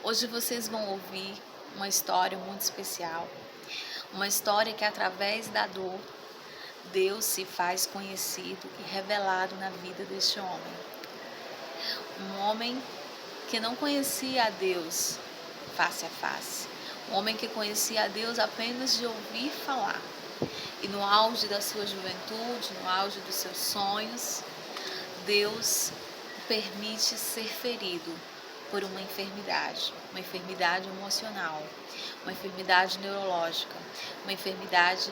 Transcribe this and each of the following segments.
Hoje vocês vão ouvir uma história muito especial, uma história que através da dor, Deus se faz conhecido e revelado na vida deste homem. Um homem que não conhecia a Deus face a face, um homem que conhecia a Deus apenas de ouvir falar. E no auge da sua juventude, no auge dos seus sonhos, Deus o permite ser ferido por uma enfermidade emocional, uma enfermidade neurológica, uma enfermidade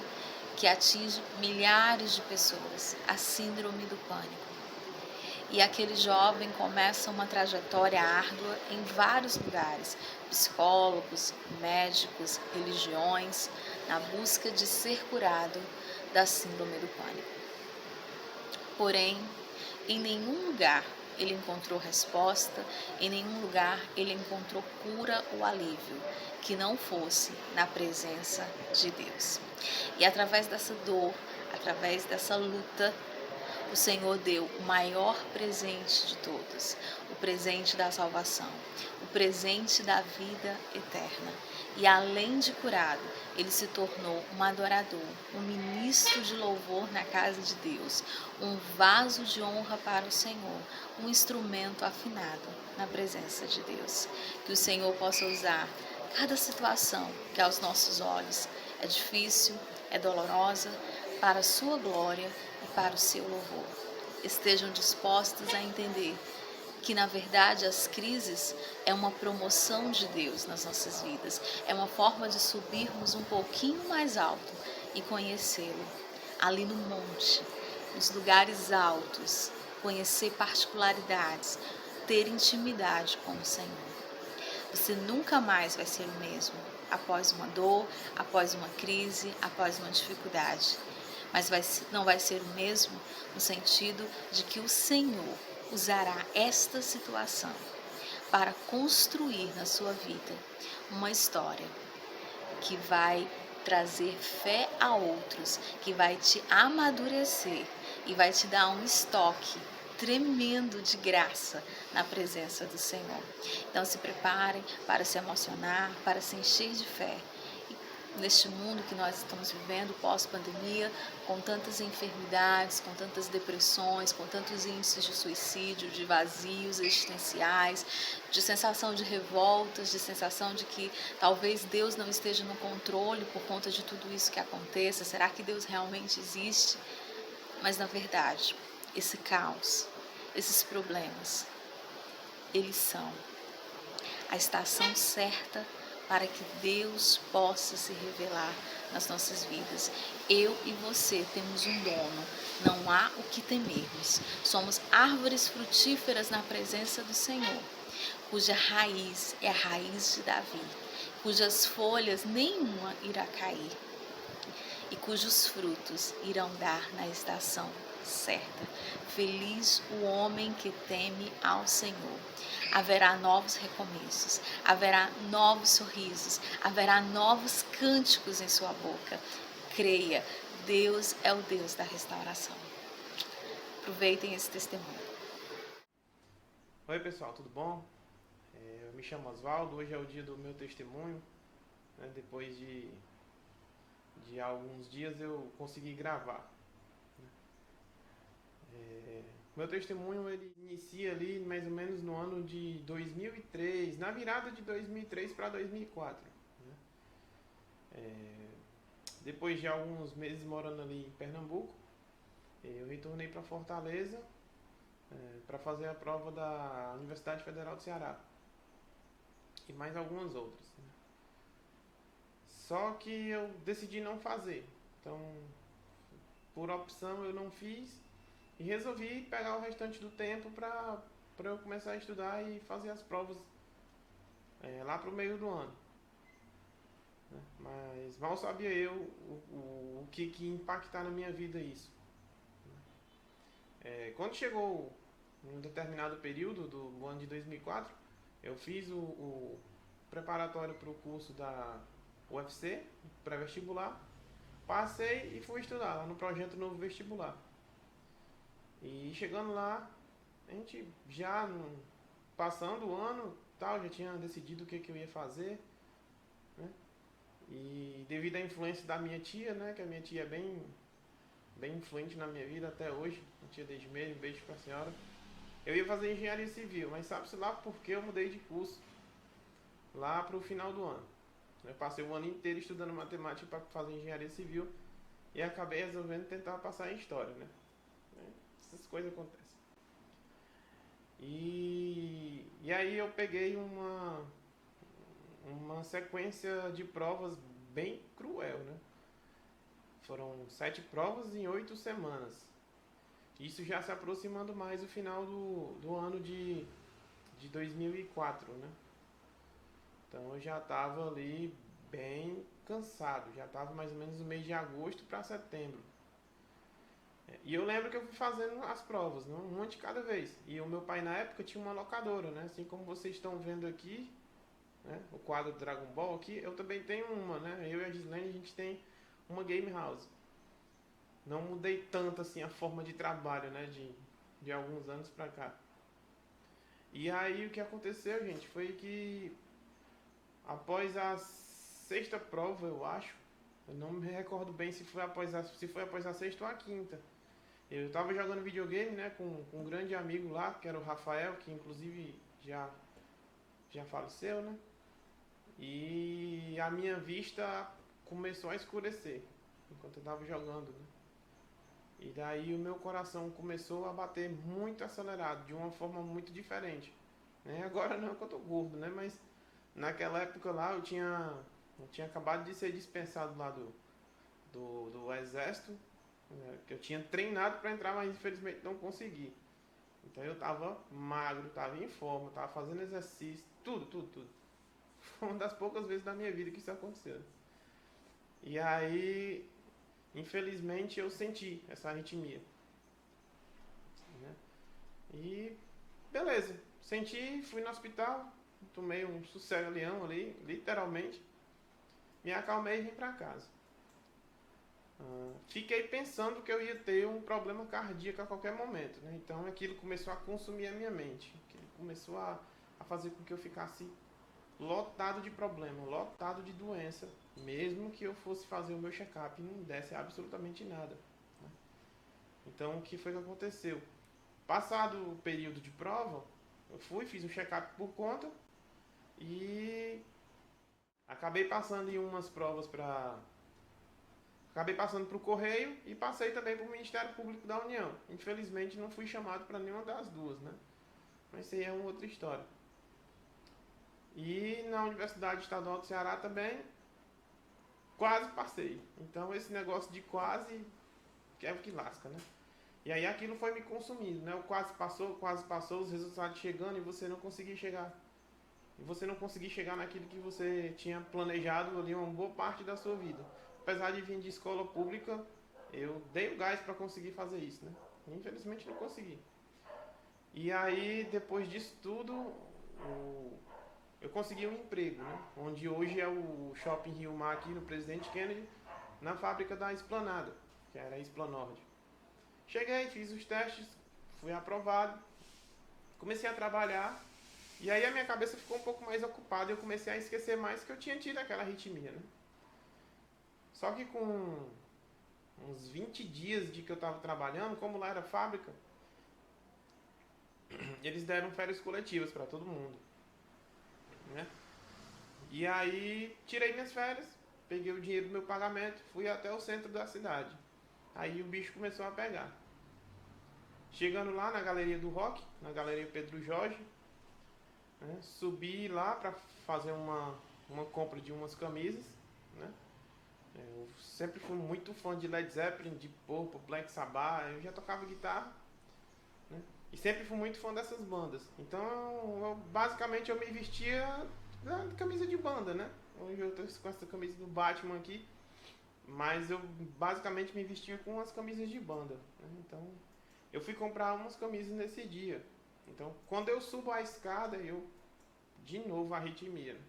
que atinge milhares de pessoas, a síndrome do pânico. E aquele jovem começa uma trajetória árdua em vários lugares, psicólogos, médicos, religiões, na busca de ser curado da síndrome do pânico. Porém, em nenhum lugar ele encontrou resposta, em nenhum lugar ele encontrou cura ou alívio que não fosse na presença de Deus. E através dessa dor, através dessa luta, o Senhor deu o maior presente de todos, o presente da salvação, o presente da vida eterna. E além de curado, ele se tornou um adorador, um ministro de louvor na casa de Deus, um vaso de honra para o Senhor, um instrumento afinado na presença de Deus. Que o Senhor possa usar cada situação que aos nossos olhos é difícil, é dolorosa, para a sua glória e para o seu louvor. Estejam dispostos a entender que, na verdade, as crises é uma promoção de Deus nas nossas vidas, é uma forma de subirmos um pouquinho mais alto e conhecê-lo, ali no monte, nos lugares altos, conhecer particularidades, ter intimidade com o Senhor. Você nunca mais vai ser o mesmo após uma dor, após uma crise, após uma dificuldade. Mas não vai ser o mesmo no sentido de que o Senhor usará esta situação para construir na sua vida uma história que vai trazer fé a outros, que vai te amadurecer e vai te dar um estoque tremendo de graça na presença do Senhor. Então se preparem para se emocionar, para se encher de fé. Neste mundo que nós estamos vivendo pós-pandemia, com tantas enfermidades, com tantas depressões, com tantos índices de suicídio, de vazios existenciais, de sensação de revoltas, de sensação de que talvez Deus não esteja no controle por conta de tudo isso que aconteça. Será que Deus realmente existe? Mas na verdade, esse caos, esses problemas, eles são a estação certa para que Deus possa se revelar nas nossas vidas. Eu e você temos um dono, não há o que temermos. Somos árvores frutíferas na presença do Senhor, cuja raiz é a raiz de Davi, cujas folhas nenhuma irá cair e cujos frutos irão dar na estação certa. Feliz o homem que teme ao Senhor. Haverá novos recomeços, haverá novos sorrisos, haverá novos cânticos em sua boca. Creia, Deus é o Deus da restauração. Aproveitem esse testemunho. Oi pessoal, tudo bom? Eu me chamo Osvaldo, hoje é o dia do meu testemunho, né? Depois de alguns dias eu consegui gravar. Meu testemunho ele inicia ali mais ou menos no ano de 2003, na virada de 2003 para 2004. Né? Depois de alguns meses morando ali em Pernambuco, eu retornei para Fortaleza para fazer a prova da Universidade Federal do Ceará e mais algumas outras. Né? Só que eu decidi não fazer, então por opção eu não fiz e resolvi pegar o restante do tempo para eu começar a estudar e fazer as provas lá para o meio do ano. Né? Mas mal sabia eu o que ia impactar na minha vida isso. Quando chegou um determinado período do ano de 2004, eu fiz o preparatório para o curso da UFC, pré-vestibular, passei e fui estudar lá no projeto Novo Vestibular. E chegando lá, a gente já passando o ano, tal, já tinha decidido o que eu ia fazer, né? E devido à influência da minha tia, né, que a minha tia é bem influente na minha vida até hoje, a tia Desmeio, um beijo pra senhora. Eu ia fazer engenharia civil, mas sabe-se lá por que eu mudei de curso lá pro final do ano. Eu passei o ano inteiro estudando matemática para fazer engenharia civil e acabei resolvendo tentar passar em história, né? Essas coisas acontecem. E aí eu peguei uma sequência de provas bem cruel, né? Foram 7 provas em 8 semanas. Isso já se aproximando mais do final do ano de 2004, né? Então eu já estava ali bem cansado, já estava mais ou menos no mês de agosto para setembro. E eu lembro que eu fui fazendo as provas, né? Um monte de cada vez. E o meu pai na época tinha uma locadora, né? Assim como vocês estão vendo aqui, né? O quadro do Dragon Ball aqui, eu também tenho uma, né? Eu e a Gislaine, a gente tem uma game house. Não mudei tanto assim a forma de trabalho, né? De alguns anos pra cá. E aí o que aconteceu, gente, foi que após a sexta prova, eu acho, eu não me recordo bem se foi após a sexta ou a quinta. Eu tava jogando videogame, né, com um grande amigo lá, que era o Rafael, que inclusive já faleceu, né? E a minha vista começou a escurecer enquanto eu tava jogando, né? E daí o meu coração começou a bater muito acelerado, de uma forma muito diferente, né? Agora não que eu tô gordo, né? Mas naquela época lá eu tinha acabado de ser dispensado lá do exército, né? Que eu tinha treinado para entrar, mas infelizmente não consegui. Então eu tava magro, tava em forma, tava fazendo exercício, tudo. Foi uma das poucas vezes da minha vida que isso aconteceu. E aí, infelizmente, eu senti essa arritmia, né? E beleza, senti, fui no hospital, tomei um sossego-leão ali, literalmente, me acalmei e vim pra casa. Fiquei pensando que eu ia ter um problema cardíaco a qualquer momento, né? Então aquilo começou a consumir a minha mente, aquilo começou a fazer com que eu ficasse lotado de problema, lotado de doença, mesmo que eu fosse fazer o meu check-up e não desse absolutamente nada, né? Então o que foi que aconteceu? Passado o período de prova, eu fiz um check-up por conta e acabei passando em umas provas para... Acabei passando para o Correio e passei também para o Ministério Público da União. Infelizmente não fui chamado para nenhuma das duas, né? Mas isso aí é uma outra história. E na Universidade Estadual do Ceará também quase passei. Então esse negócio de quase que é o que lasca, né? E aí aquilo foi me consumindo, né? O quase passou, os resultados chegando e você não conseguir chegar. E você não conseguir chegar naquilo que você tinha planejado ali uma boa parte da sua vida. Apesar de vir de escola pública, eu dei o gás para conseguir fazer isso, né? Infelizmente não consegui. E aí, depois disso tudo, eu consegui um emprego, né? Onde hoje é o Shopping Rio Mar aqui no Presidente Kennedy, na fábrica da Esplanada, que era a Esplanord. Cheguei, fiz os testes, fui aprovado, comecei a trabalhar e aí a minha cabeça ficou um pouco mais ocupada e eu comecei a esquecer mais que eu tinha tido aquela arritmia, né? Só que com uns 20 dias de que eu estava trabalhando, como lá era fábrica, eles deram férias coletivas para todo mundo, né? E aí tirei minhas férias, peguei o dinheiro do meu pagamento, fui até o centro da cidade. Aí o bicho começou a pegar. Chegando lá na Galeria do Rock, na Galeria Pedro Jorge, né, subi lá para fazer uma compra de umas camisas, né? Eu sempre fui muito fã de Led Zeppelin, de Purple, Black Sabbath, eu já tocava guitarra, né? E sempre fui muito fã dessas bandas. Então, basicamente eu me vestia de camisa de banda, né? Hoje eu tô com essa camisa do Batman aqui, mas eu basicamente me vestia com as camisas de banda, né? Então, eu fui comprar umas camisas nesse dia. Então, quando eu subo a escada, eu de novo arritmia, né?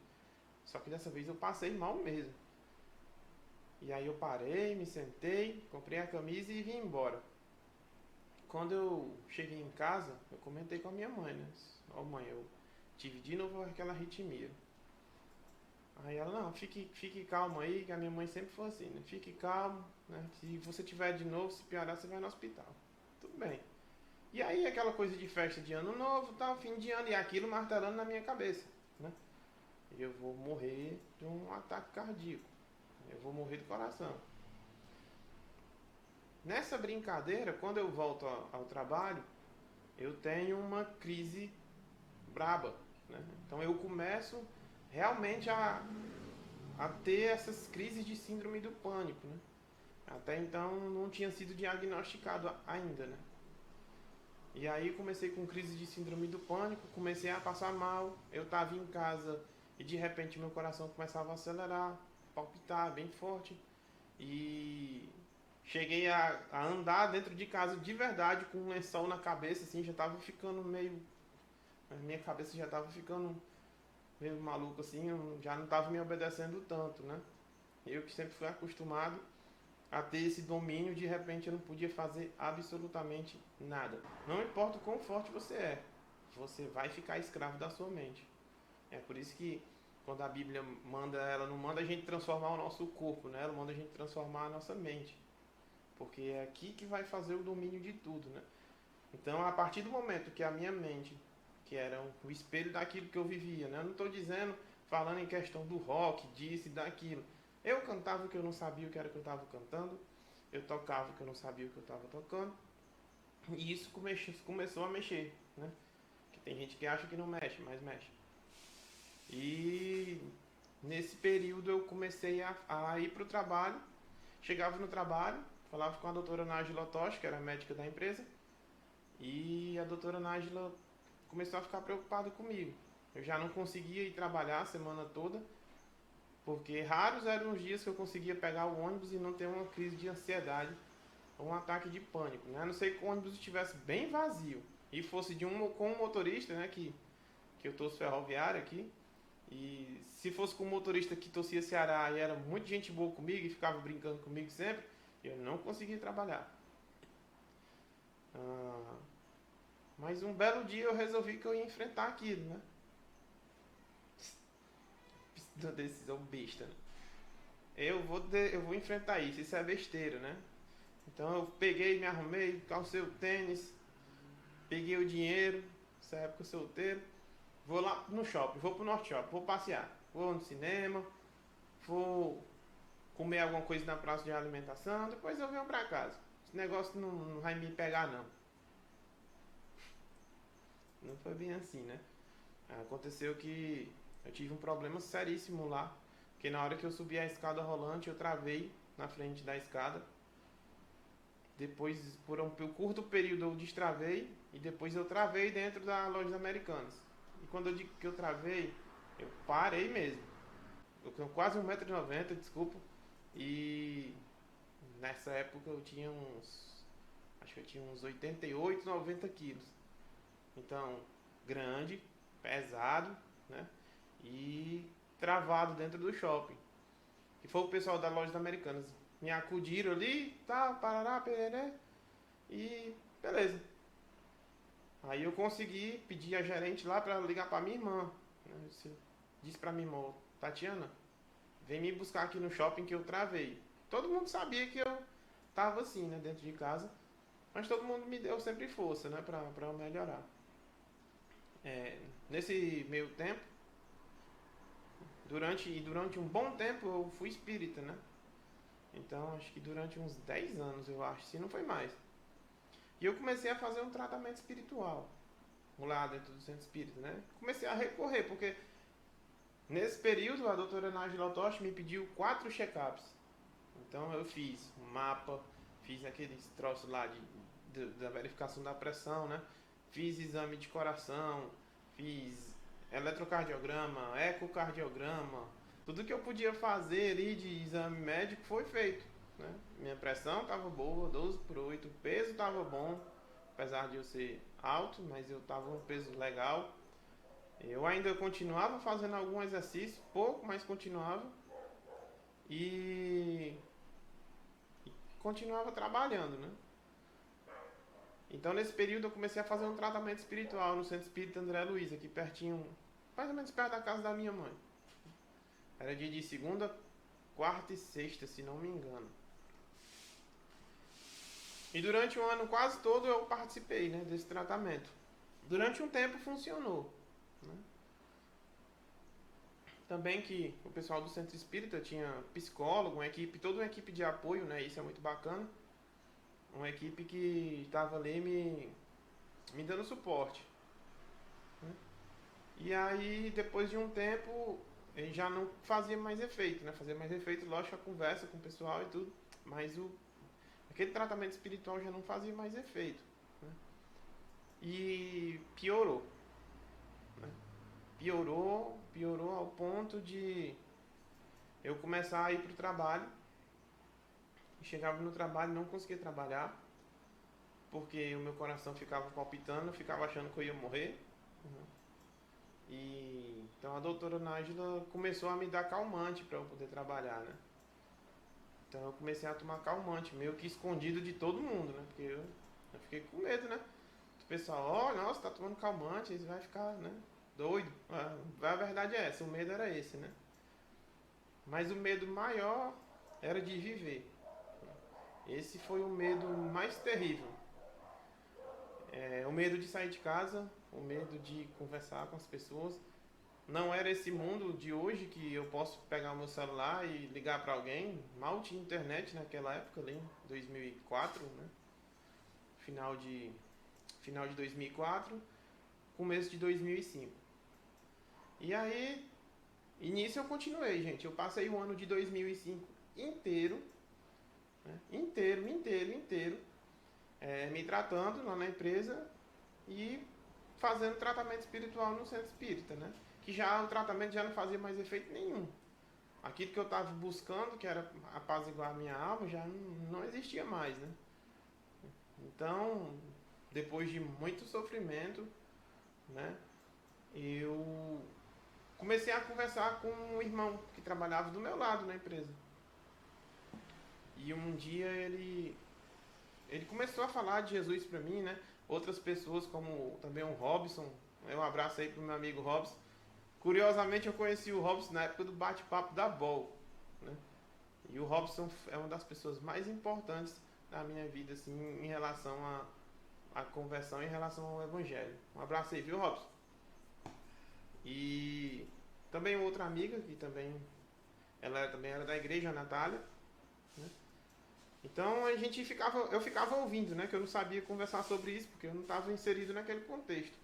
Só que dessa vez eu passei mal mesmo. E aí eu parei, me sentei, comprei a camisa e vim embora. Quando eu cheguei em casa, eu comentei com a minha mãe, né? Ó, mãe, eu tive de novo aquela arritmia. Aí ela, não, fique calmo aí, que a minha mãe sempre foi assim, né? Fique calmo, né? Se você tiver de novo, se piorar, você vai no hospital. Tudo bem. E aí aquela coisa de festa de ano novo, tal, fim de ano, e aquilo martelando na minha cabeça, né? Eu vou morrer de um ataque cardíaco. Eu vou morrer do coração. Nessa brincadeira, quando eu volto ao trabalho, eu tenho uma crise braba, né? Então eu começo realmente a ter essas crises de síndrome do pânico, né? Até então não tinha sido diagnosticado ainda, né? E aí comecei com crise de síndrome do pânico, comecei a passar mal, eu estava em casa e de repente meu coração começava a acelerar, palpitar bem forte e cheguei a andar dentro de casa de verdade com um lençol na cabeça, assim, já estava ficando meio... A minha cabeça já estava ficando meio maluco assim, eu já não estava me obedecendo tanto, né? Eu que sempre fui acostumado a ter esse domínio, de repente eu não podia fazer absolutamente nada. Não importa o quão forte você vai ficar escravo da sua mente. É por isso que quando a Bíblia manda, ela não manda a gente transformar o nosso corpo, né? Ela manda a gente transformar a nossa mente. Porque é aqui que vai fazer o domínio de tudo, né? Então, a partir do momento que a minha mente, que era o espelho daquilo que eu vivia, né? Eu não estou dizendo, falando em questão do rock, disso e daquilo. Eu cantava o que eu não sabia o que era que eu estava cantando. Eu tocava o que eu não sabia o que eu estava tocando. E isso começou a mexer, né? Que tem gente que acha que não mexe, mas mexe. E nesse período eu comecei a ir para o trabalho. Chegava no trabalho, falava com a doutora Nájila Otoshi, que era a médica da empresa. E a doutora Nájila começou a ficar preocupada comigo. Eu já não conseguia ir trabalhar a semana toda, porque raros eram os dias que eu conseguia pegar o ônibus e não ter uma crise de ansiedade ou um ataque de pânico, né? A não ser que o ônibus estivesse bem vazio e fosse com um motorista, né? Que eu torço ferroviário aqui. E se fosse com um motorista que torcia Ceará e era muito gente boa comigo e ficava brincando comigo sempre, eu não conseguia trabalhar. Mas um belo dia eu resolvi que eu ia enfrentar aquilo, né? Uma decisão besta, né? Eu vou enfrentar isso é besteira, né? Então eu peguei, me arrumei, calcei o tênis, peguei o dinheiro, nessa época solteiro, vou lá no shopping, vou pro Norte Shopping, vou passear, vou no cinema, vou comer alguma coisa na praça de alimentação, depois eu venho pra casa. Esse negócio não vai me pegar não. Não foi bem assim, né? Aconteceu que eu tive um problema seríssimo lá, porque na hora que eu subi a escada rolante eu travei na frente da escada. Depois, por um curto período, eu destravei e depois eu travei dentro da loja Americanas. E quando eu digo que eu travei, eu parei mesmo. Eu tenho quase 1,90 m, desculpa. E nessa época eu tinha acho que eu tinha uns 88, 90 quilos. Então, grande, pesado, né? E travado dentro do shopping. E foi o pessoal da loja Americanas. Me acudiram ali, tá, parará, pereré, e beleza. Aí eu consegui pedir a gerente lá pra ligar pra minha irmã. Disse pra minha irmã, Tatiana, vem me buscar aqui no shopping que eu travei. Todo mundo sabia que eu tava assim, né, dentro de casa. Mas todo mundo me deu sempre força, né, pra eu melhorar. Nesse meio tempo, durante um bom tempo eu fui espírita, né? Então acho que durante uns 10 anos, eu acho, se não foi mais. E eu comecei a fazer um tratamento espiritual lá dentro do centro espírita, né? Comecei a recorrer, porque nesse período a doutora Nájila Otoshi me pediu 4 check-ups. Então eu fiz um mapa, fiz aqueles troços lá da verificação da pressão, né? Fiz exame de coração, fiz eletrocardiograma, ecocardiograma, tudo que eu podia fazer ali de exame médico foi feito, né? Minha pressão estava boa, 12/8, o peso estava bom, apesar de eu ser alto, mas eu estava um peso legal. Eu ainda continuava fazendo algum exercício, pouco, mas continuava. E continuava trabalhando, né? Então nesse período eu comecei a fazer um tratamento espiritual no Centro Espírita André Luiz, aqui pertinho mais ou menos perto da casa da minha mãe. Era dia de segunda, quarta e sexta, se não me engano. E durante o ano quase todo eu participei, né, desse tratamento. Durante um tempo funcionou, né? Também que o pessoal do centro espírita tinha psicólogo, uma equipe, toda uma equipe de apoio, né? Isso é muito bacana. Uma equipe que estava ali me dando suporte, né? E aí, depois de um tempo, ele já não fazia mais efeito, né? Fazia mais efeito, lógico, a conversa com o pessoal e tudo, mas aquele tratamento espiritual já não fazia mais efeito, né? E piorou, né? Piorou ao ponto de eu começar a ir para o trabalho. Chegava no trabalho e não conseguia trabalhar, porque o meu coração ficava palpitando, ficava achando que eu ia morrer, né? E então a doutora Nájila começou a me dar calmante para eu poder trabalhar, né? Então eu comecei a tomar calmante, meio que escondido de todo mundo, né? Porque eu fiquei com medo, né? O pessoal, olha, nossa, tá tomando calmante, você vai ficar, né, doido. A verdade é essa, o medo era esse, né? Mas o medo maior era de viver. Esse foi o medo mais terrível. O medo de sair de casa, o medo de conversar com as pessoas. Não era esse mundo de hoje que eu posso pegar o meu celular e ligar para alguém. Mal tinha internet naquela época, ali em 2004, né? Final de 2004, começo de 2005. E aí, e nisso eu continuei, gente. Eu passei o ano de 2005 inteiro, né? inteiro, me tratando lá na empresa e fazendo tratamento espiritual no centro espírita, né? Que já o tratamento já não fazia mais efeito nenhum. Aquilo que eu estava buscando, que era apaziguar a minha alma, já não existia mais, né? Então, depois de muito sofrimento, né, eu comecei a conversar com um irmão que trabalhava do meu lado na empresa. E um dia ele começou a falar de Jesus para mim, né? Outras pessoas, como também o Robson, um abraço aí pro meu amigo Robson. Curiosamente eu conheci o Robson na época do bate-papo da BOL, né? E o Robson é uma das pessoas mais importantes na minha vida, assim, em relação à conversão, em relação ao Evangelho. Um abraço aí, viu, Robson? E também outra amiga, que também ela também era da igreja, a Natália, né? Então eu ficava ouvindo, né? Que eu não sabia conversar sobre isso, porque eu não estava inserido naquele contexto.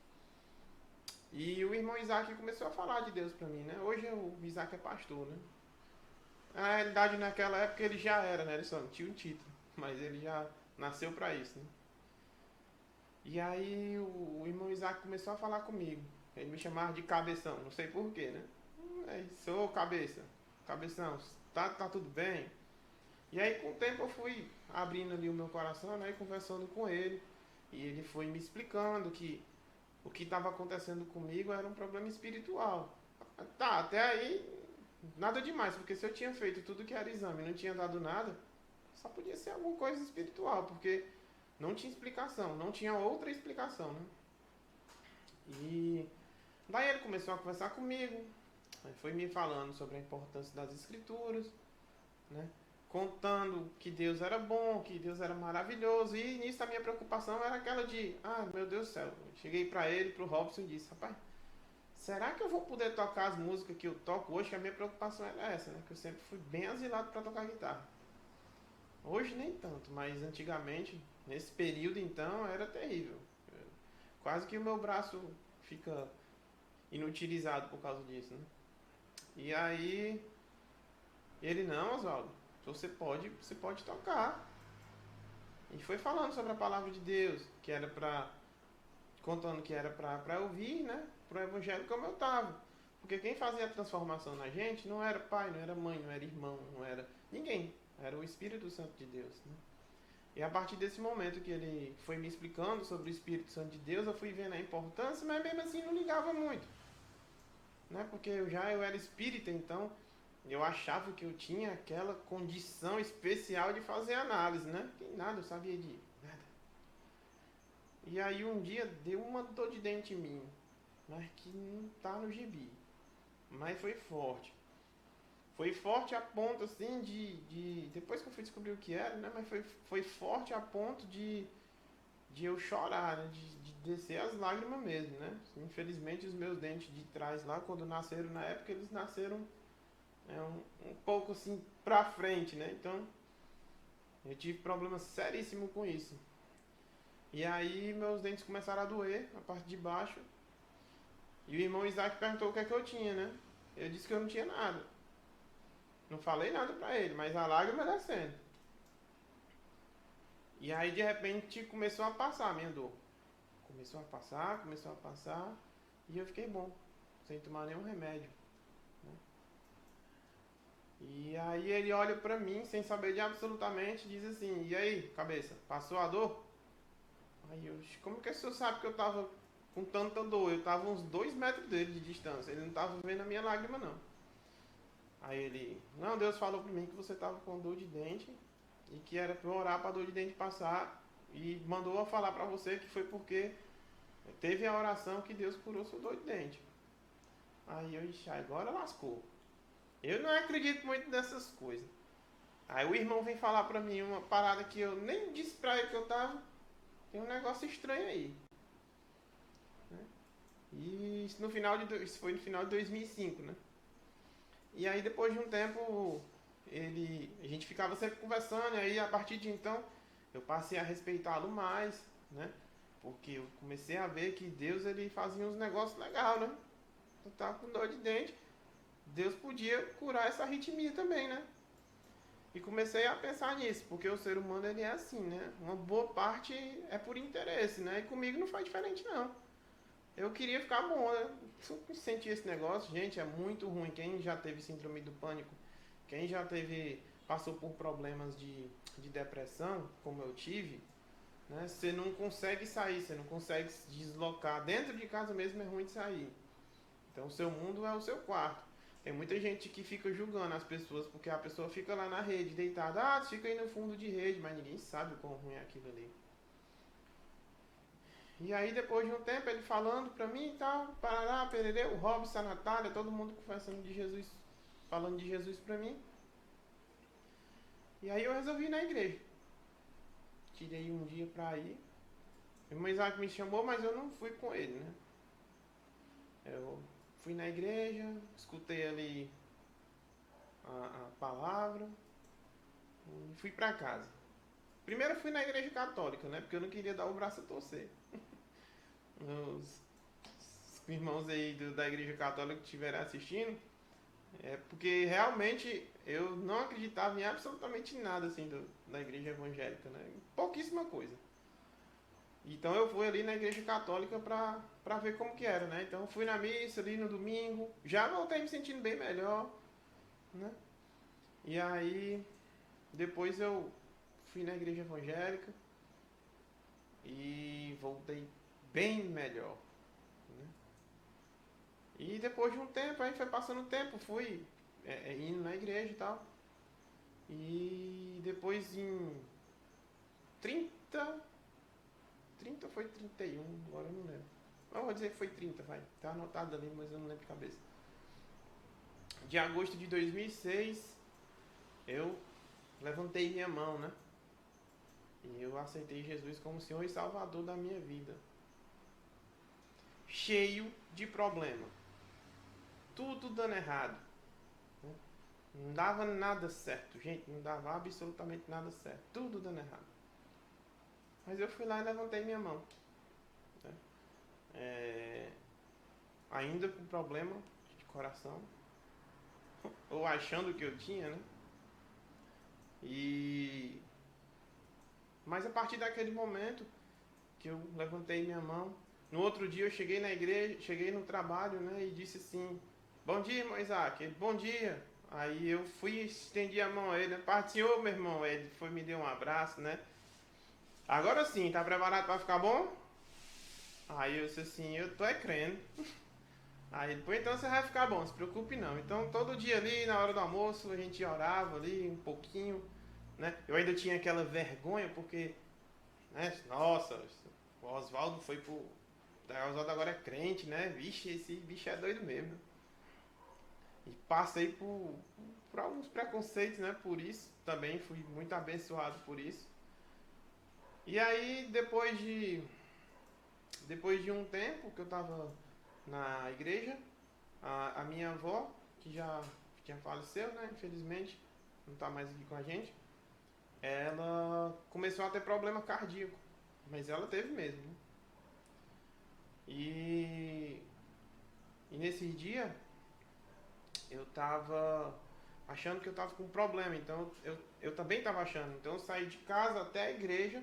E o irmão Isaac começou a falar de Deus pra mim, né? Hoje o Isaac é pastor, né? Na realidade, naquela época ele já era, né? Ele só não tinha um título, mas ele já nasceu pra isso, né? E aí o irmão Isaac começou a falar comigo. Ele me chamava de cabeção, não sei porquê, né? Sou cabeça, cabeção, tá tudo bem? E aí com o tempo eu fui abrindo ali o meu coração, né? E conversando com ele. E ele foi me explicando que o que estava acontecendo comigo era um problema espiritual. Tá, até aí nada demais, porque se eu tinha feito tudo que era exame e não tinha dado nada, só podia ser alguma coisa espiritual, porque não tinha explicação, não tinha outra explicação, né? E daí ele começou a conversar comigo, foi me falando sobre a importância das escrituras, né? Contando que Deus era bom, que Deus era maravilhoso, e nisso a minha preocupação era aquela de, meu Deus do céu, eu cheguei pra ele, pro Robson e disse, rapaz, será que eu vou poder tocar as músicas que eu toco hoje? Que a minha preocupação era essa, né? Que eu sempre fui bem asilado para tocar guitarra. Hoje nem tanto, mas antigamente, nesse período então, era terrível. Quase que o meu braço fica inutilizado por causa disso, né? E aí, ele, não, Oswaldo, você pode tocar. E foi falando sobre a palavra de Deus, que era contando que era pra ouvir, né? Pro evangelho como eu tava. Porque quem fazia a transformação na gente não era pai, não era mãe, não era irmão, não era ninguém. Era o Espírito Santo de Deus, né? E a partir desse momento que ele foi me explicando sobre o Espírito Santo de Deus, eu fui vendo a importância, mas mesmo assim não ligava muito, né? Porque eu era espírita, então eu achava que eu tinha aquela condição especial de fazer análise, né? Que nada, eu sabia de nada. E aí um dia deu uma dor de dente em mim. mas que não tá no gibi. Mas foi forte. Foi forte a ponto, assim, depois que eu fui descobrir o que era, né? Mas foi forte a ponto de eu chorar, né? De descer as lágrimas mesmo, né? Infelizmente, os meus dentes de trás lá, quando nasceram na época, eles nasceram um pouco, assim, pra frente, né? Então, eu tive problemas seríssimos com isso. E aí, meus dentes começaram a doer, a parte de baixo. E o irmão Isaac perguntou o que é que eu tinha, né? Eu disse que eu não tinha nada. Não falei nada pra ele, mas a lágrima descendo. E aí de repente começou a passar a minha dor. Começou a passar. E eu fiquei bom, sem tomar nenhum remédio. Né? E aí ele olha pra mim, sem saber de absolutamente, diz assim: e aí, cabeça, passou a dor? Aí eu, como que o senhor sabe que eu tava com tanta dor? Eu tava uns 2 metros dele de distância, ele não tava vendo a minha lágrima não. Aí ele, não, Deus falou pra mim que você tava com dor de dente e que era pra eu orar pra dor de dente passar e mandou eu falar pra você que foi porque teve a oração que Deus curou sua dor de dente. Aí eu disse, agora lascou. Eu não acredito muito nessas coisas. Aí o irmão vem falar pra mim uma parada que eu nem disse pra ele que eu tava. Tem um negócio estranho aí. Né? E isso foi no final de 2005, né? E aí depois de um tempo a gente ficava sempre conversando, e aí a partir de então eu passei a respeitá-lo mais, né? Porque eu comecei a ver que Deus ele fazia uns negócios legais, né? Eu tava com dor de dente, Deus podia curar essa arritmia também, né? E comecei a pensar nisso, porque o ser humano ele é assim, né? Uma boa parte é por interesse, né? E comigo não faz diferente não. Eu queria ficar bom, né? Eu senti esse negócio, gente, é muito ruim. Quem já teve síndrome do pânico, quem já passou por problemas de depressão, como eu tive, né? Você não consegue sair, você não consegue se deslocar. Dentro de casa mesmo é ruim de sair. Então o seu mundo é o seu quarto. Tem muita gente que fica julgando as pessoas porque a pessoa fica lá na rede, deitada. Ah, fica aí no fundo de rede, mas ninguém sabe o quão ruim é aquilo ali. E aí depois de um tempo ele falando pra mim e tal, parará, pererê, o Robson, a Natália, todo mundo conversando de Jesus, falando de Jesus pra mim. E aí eu resolvi ir na igreja. Tirei um dia pra ir. O irmão Isaac me chamou, mas eu não fui com ele, né? Eu fui na igreja, escutei ali a palavra e fui pra casa. Primeiro eu fui na igreja católica, né? Porque eu não queria dar o braço a torcer. Os irmãos aí da igreja católica que estiverem assistindo, porque realmente eu não acreditava em absolutamente nada assim da igreja evangélica, né? Pouquíssima coisa. Então eu fui ali na igreja católica pra ver como que era, né? Então eu fui na missa ali no domingo, já voltei me sentindo bem melhor, né? E aí depois eu fui na igreja evangélica e voltei bem melhor. Né? E depois de um tempo, aí foi passando o tempo, fui indo na igreja e tal. E depois em 30 foi 31, agora eu não lembro. Não, vou dizer que foi 30, vai. Tá anotado ali, mas eu não lembro de cabeça. De agosto de 2006, eu levantei minha mão, né? E eu aceitei Jesus como Senhor e Salvador da minha vida. Cheio de problema. Tudo dando errado. Não dava nada certo, gente. Não dava absolutamente nada certo. Tudo dando errado. Mas eu fui lá e levantei minha mão. Né? Ainda com problema de coração. Ou achando que eu tinha, né? Mas a partir daquele momento que eu levantei minha mão, no outro dia eu cheguei na igreja, cheguei no trabalho, né? E disse assim, bom dia, irmão Isaac. Ele, bom dia. Aí eu fui e estendi a mão a ele, Pai do Senhor, meu irmão. Ele foi me deu um abraço, né? Agora sim, tá preparado para ficar bom? Aí eu disse assim, eu tô crendo. Aí ele, pô, então você vai ficar bom, não se preocupe não. Então todo dia ali, na hora do almoço, a gente orava ali um pouquinho, né? Eu ainda tinha aquela vergonha, porque, né? Nossa, o Oswaldo foi pro Oswaldo agora é crente, né? Vixe, esse bicho é doido mesmo. E passei por alguns preconceitos, né? Por isso também fui muito abençoado por isso. E aí, depois de um tempo que eu tava na igreja, a minha avó, que já tinha falecido, né? Infelizmente, não tá mais aqui com a gente, ela começou a ter problema cardíaco. Mas ela teve mesmo, né? E nesse dia eu tava achando que eu tava com um problema, então eu também tava achando. Então eu saí de casa até a igreja,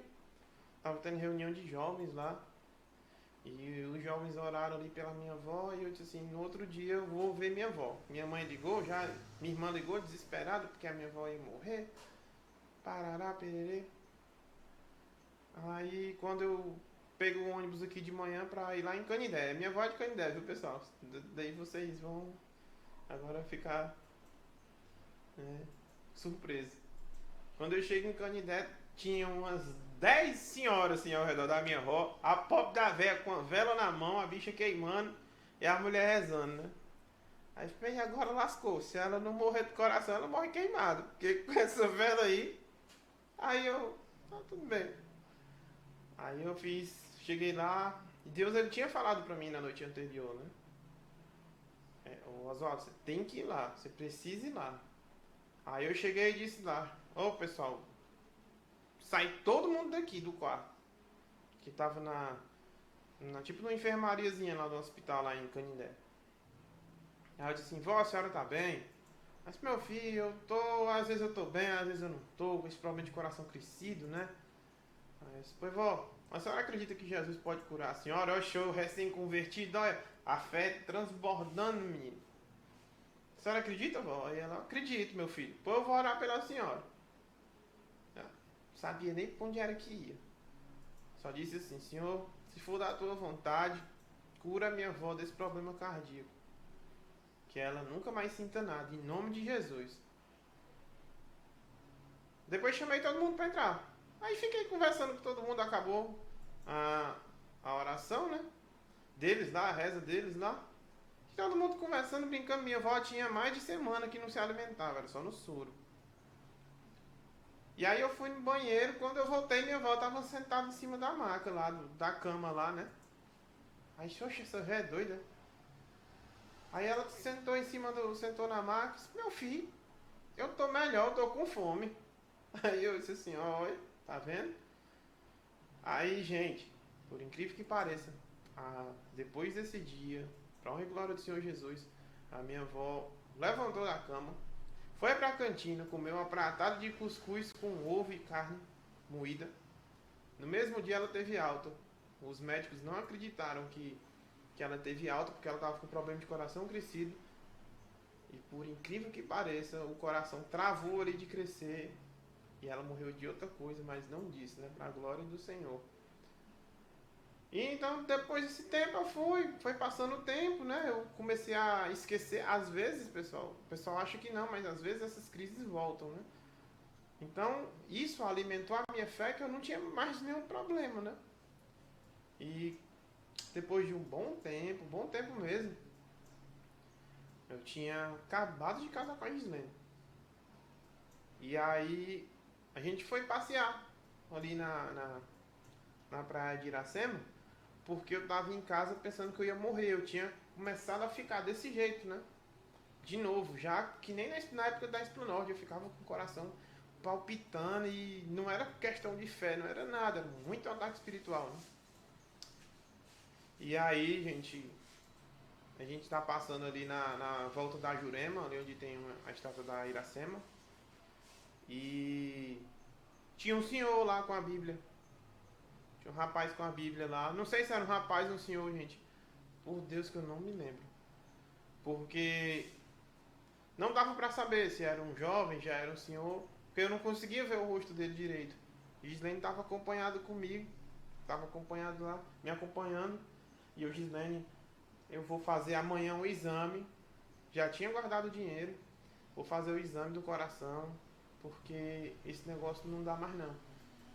tava tendo reunião de jovens lá, e os jovens oraram ali pela minha avó, e eu disse assim, no outro dia eu vou ver minha avó. Minha mãe ligou, minha irmã ligou desesperada, porque a minha avó ia morrer, parará, pererê. Aí quando eu pego o ônibus aqui de manhã pra ir lá em Canindé, minha avó é de Canindé, viu pessoal? Daí vocês vão agora ficar surpreso. Quando eu chego em Canindé, tinha umas 10 senhoras assim ao redor da minha avó, a pobre da véia com a vela na mão, a bicha queimando e a mulher rezando, né? Aí falei, agora lascou, se ela não morrer do coração, ela morre queimada, porque com essa vela aí eu, tá tudo bem. Aí eu cheguei lá, e Deus ele tinha falado pra mim na noite anterior, né? Oswaldo, você tem que ir lá, você precisa ir lá. Aí eu cheguei e disse lá, pessoal, sai todo mundo daqui do quarto. Que tava tipo numa enfermariazinha lá do hospital lá em Canindé. Aí eu disse assim, vó, a senhora tá bem? Mas meu filho, às vezes eu tô bem, às vezes eu não tô, com esse problema de coração crescido, né? Aí eu disse, pois vó, a senhora acredita que Jesus pode curar a senhora? Oxe, eu recém-convertido, olha, a fé transbordando, menino. A senhora acredita, vó? Aí ela, acredito, meu filho. Pois eu vou orar pela senhora. Eu não sabia nem pra onde era que ia. Só disse assim, Senhor, se for da tua vontade, cura minha avó desse problema cardíaco. Que ela nunca mais sinta nada, em nome de Jesus. Depois chamei todo mundo pra entrar. Aí fiquei conversando com todo mundo, acabou a oração, né? Deles lá, a reza deles lá. Todo mundo conversando, brincando. Minha avó tinha mais de semana que não se alimentava, era só no soro. E aí eu fui no banheiro, quando eu voltei, minha avó estava sentada em cima da maca lá, da cama lá, né? Aí, xoxa, essa véia é doida. Aí ela sentou na maca e disse, meu filho, eu tô melhor, eu tô com fome. Aí eu disse assim, olha, tá vendo? Aí, gente, por incrível que pareça, depois desse dia, pra honra e glória do Senhor Jesus, a minha avó levantou da cama, foi pra cantina, comeu uma pratada de cuscuz com ovo e carne moída. No mesmo dia ela teve alta. Os médicos não acreditaram que ela teve alta, porque ela estava com problema de coração crescido. E por incrível que pareça, o coração travou ali de crescer. E ela morreu de outra coisa, mas não disso, né? Para a glória do Senhor. E então, depois desse tempo, foi passando o tempo, né? Eu comecei a esquecer, às vezes, o pessoal acha que não, mas às vezes essas crises voltam, né? Então, isso alimentou a minha fé que eu não tinha mais nenhum problema, né? E depois de um bom tempo mesmo, eu tinha acabado de casar com a Gislene. E aí, a gente foi passear ali na praia de Iracema, porque eu tava em casa pensando que eu ia morrer. Eu tinha começado a ficar desse jeito, né? De novo, já que nem na época da Esplanorde eu ficava com o coração palpitando e não era questão de fé, não era nada, era muito ataque espiritual, né? E aí, a gente tá passando ali na volta da Jurema, ali onde tem a estátua da Iracema, e tinha um senhor lá com a Bíblia. Tinha um rapaz com a Bíblia lá. Não sei se era um rapaz ou um senhor, gente. Por Deus que eu não me lembro. Porque não dava pra saber se era um jovem, já era um senhor. Porque eu não conseguia ver o rosto dele direito. Gislene estava acompanhado comigo. Estava acompanhado lá, me acompanhando. E eu, Gislene, eu vou fazer amanhã um exame. Já tinha guardado o dinheiro. Vou fazer o exame do coração. Porque esse negócio não dá mais não.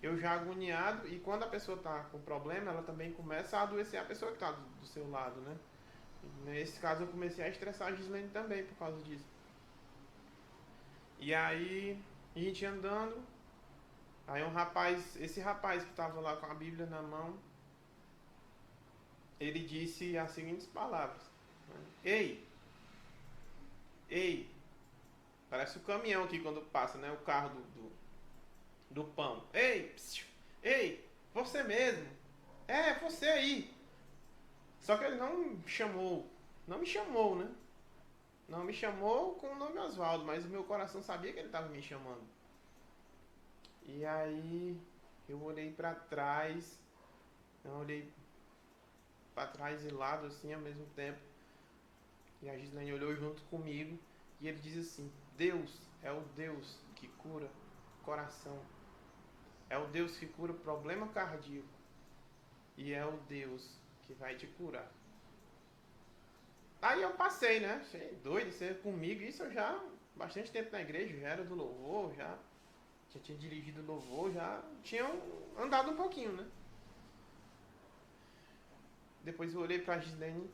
eu já agoniado, e quando a pessoa está com problema, ela também começa a adoecer a pessoa que está do seu lado, né? E nesse caso eu comecei a estressar a Gislene também por causa disso. E aí, a gente andando, aí esse rapaz que estava lá com a Bíblia na mão, ele disse as seguintes palavras: Ei, ei, parece o caminhão aqui quando passa, né? O carro do pão. Ei, psiu, ei, você mesmo. É, você aí. Só que ele não me chamou, né? Não me chamou com o nome Oswaldo, mas o meu coração sabia que ele estava me chamando. E aí eu olhei para trás, eu olhei para trás e lado assim ao mesmo tempo. E a Gislene olhou junto comigo e ele diz assim: Deus é o Deus que cura coração. É o Deus que cura problema cardíaco. E é o Deus que vai te curar. Aí eu passei, né? Achei doido ser comigo. Isso eu já bastante tempo na igreja, já era do louvor, já tinha dirigido louvor, já tinha andado um pouquinho, né? Depois eu olhei pra Gislene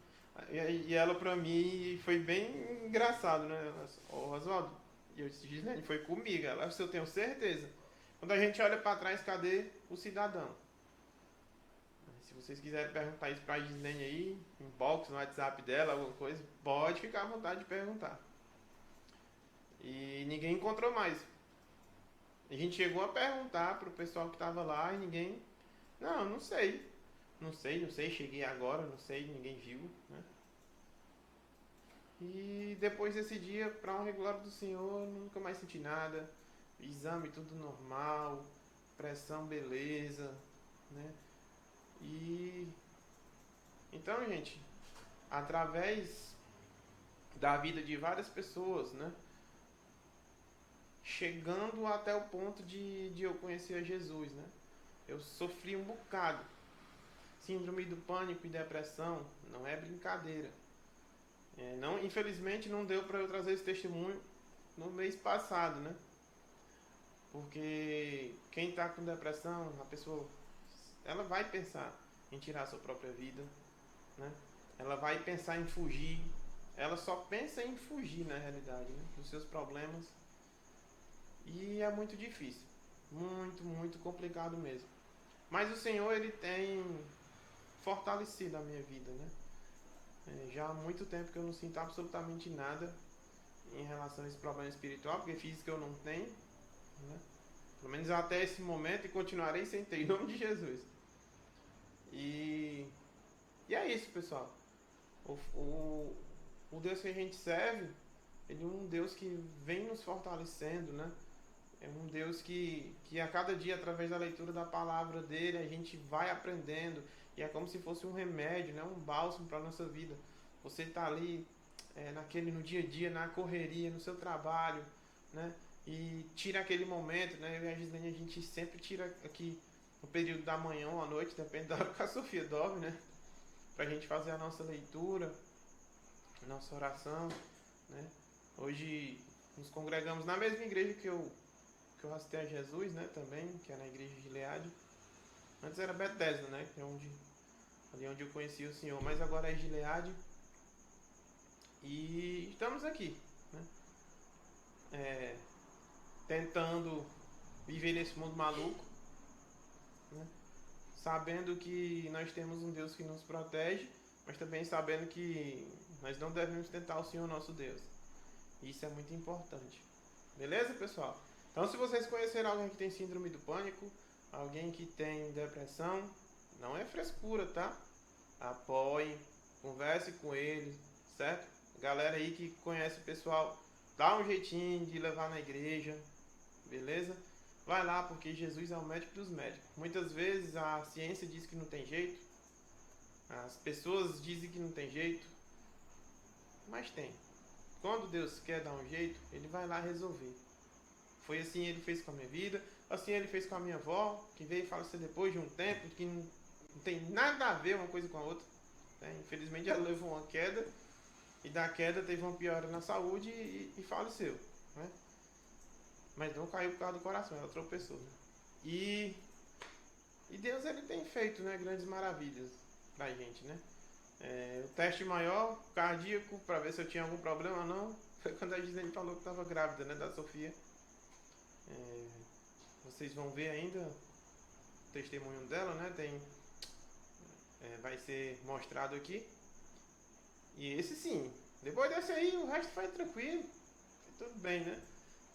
e ela pra mim foi bem engraçado, né? Ô Oswaldo, e eu disse, Gislene, foi comigo. Ela disse, eu tenho certeza. Quando a gente olha pra trás, cadê o cidadão? Se vocês quiserem perguntar isso pra Gislene aí, inbox no WhatsApp dela, alguma coisa, pode ficar à vontade de perguntar. E ninguém encontrou mais. A gente chegou a perguntar pro pessoal que tava lá e ninguém... Não sei. Não sei, cheguei agora, não sei, ninguém viu, né? E depois desse dia, pra honra e glória do Senhor, nunca mais senti nada. Exame tudo normal, pressão beleza, né? E então, gente, através da vida de várias pessoas, né? Chegando até o ponto de eu conhecer a Jesus, né? Eu sofri um bocado. Síndrome do pânico e depressão não é brincadeira. Não, infelizmente não deu para eu trazer esse testemunho no mês passado, né? Porque quem está com depressão, a pessoa, ela vai pensar em tirar a sua própria vida, né? Ela vai pensar em fugir. Ela só pensa em fugir, na realidade, né? Dos seus problemas. E é muito difícil. Muito complicado mesmo. Mas o Senhor, Ele tem fortalecido a minha vida, né? Já há muito tempo que eu não sinto absolutamente nada em relação a esse problema espiritual, porque físico eu não tenho, né? Pelo menos até esse momento, e continuarei sem ter, em nome de Jesus. E é isso, pessoal. O Deus que a gente serve, Ele é um Deus que vem nos fortalecendo, né? É um Deus que a cada dia, através da leitura da palavra dele, a gente vai aprendendo. E é como se fosse um remédio, né? Um bálsamo para a nossa vida. Você está ali no dia a dia, na correria, no seu trabalho, né? E tira aquele momento, né? Eu e a Gislene, a gente sempre tira aqui no período da manhã ou à noite, depende da hora que a Sofia dorme, né? Pra gente fazer a nossa leitura, a nossa oração, né? Hoje nos congregamos na mesma igreja que eu rastei a Jesus, né, também, que é na igreja de Gileade. Antes era Bethesda, né, que é ali onde eu conheci o Senhor, mas agora é Gileade. E estamos aqui, né, tentando viver nesse mundo maluco, né, sabendo que nós temos um Deus que nos protege, mas também sabendo que nós não devemos tentar o Senhor nosso Deus. Isso é muito importante. Beleza, pessoal? Então, se vocês conhecerem alguém que tem síndrome do pânico, alguém que tem depressão, não é frescura, tá? Apoiem, converse com eles, certo? Galera aí que conhece o pessoal, dá um jeitinho de levar na igreja, beleza? Vai lá, porque Jesus é o médico dos médicos. Muitas vezes a ciência diz que não tem jeito, as pessoas dizem que não tem jeito, mas tem. Quando Deus quer dar um jeito, Ele vai lá resolver. Foi assim Ele fez com a minha vida, assim Ele fez com a minha avó, que veio falecer depois de um tempo, que não tem nada a ver uma coisa com a outra. Infelizmente ela levou uma queda, e da queda teve uma piora na saúde e faleceu. Né? Mas não caiu por causa do coração, ela tropeçou. Né? E E Deus, ele tem feito, né, grandes maravilhas pra gente, né? O teste maior, cardíaco, para ver se eu tinha algum problema ou não, foi quando a Gisele falou que estava grávida, né, da Sofia. Vocês vão ver ainda o testemunho dela, né? Vai ser mostrado aqui. E esse sim, depois desse aí, o resto foi tranquilo, foi tudo bem, né?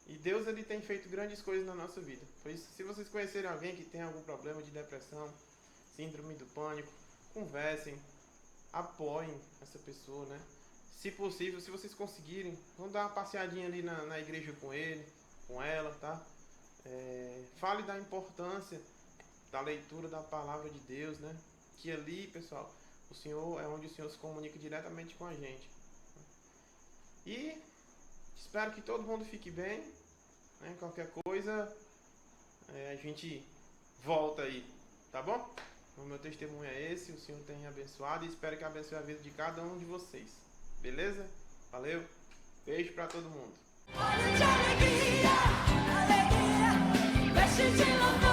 E Deus, ele tem feito grandes coisas na nossa vida. Por isso, se vocês conhecerem alguém que tem algum problema de depressão, síndrome do pânico, conversem, apoiem essa pessoa, né? Se possível, se vocês conseguirem, vão dar uma passeadinha ali na igreja com ele, com ela, tá? Fale da importância da leitura da palavra de Deus, né? Que ali, pessoal, o Senhor é onde o Senhor se comunica diretamente com a gente. E espero que todo mundo fique bem, né? Qualquer coisa, a gente volta aí, tá bom? O meu testemunho é esse, o Senhor tenha abençoado e espero que abençoe a vida de cada um de vocês. Beleza? Valeu? Beijo pra todo mundo. Olha de alegria, alegria, veste de louvor.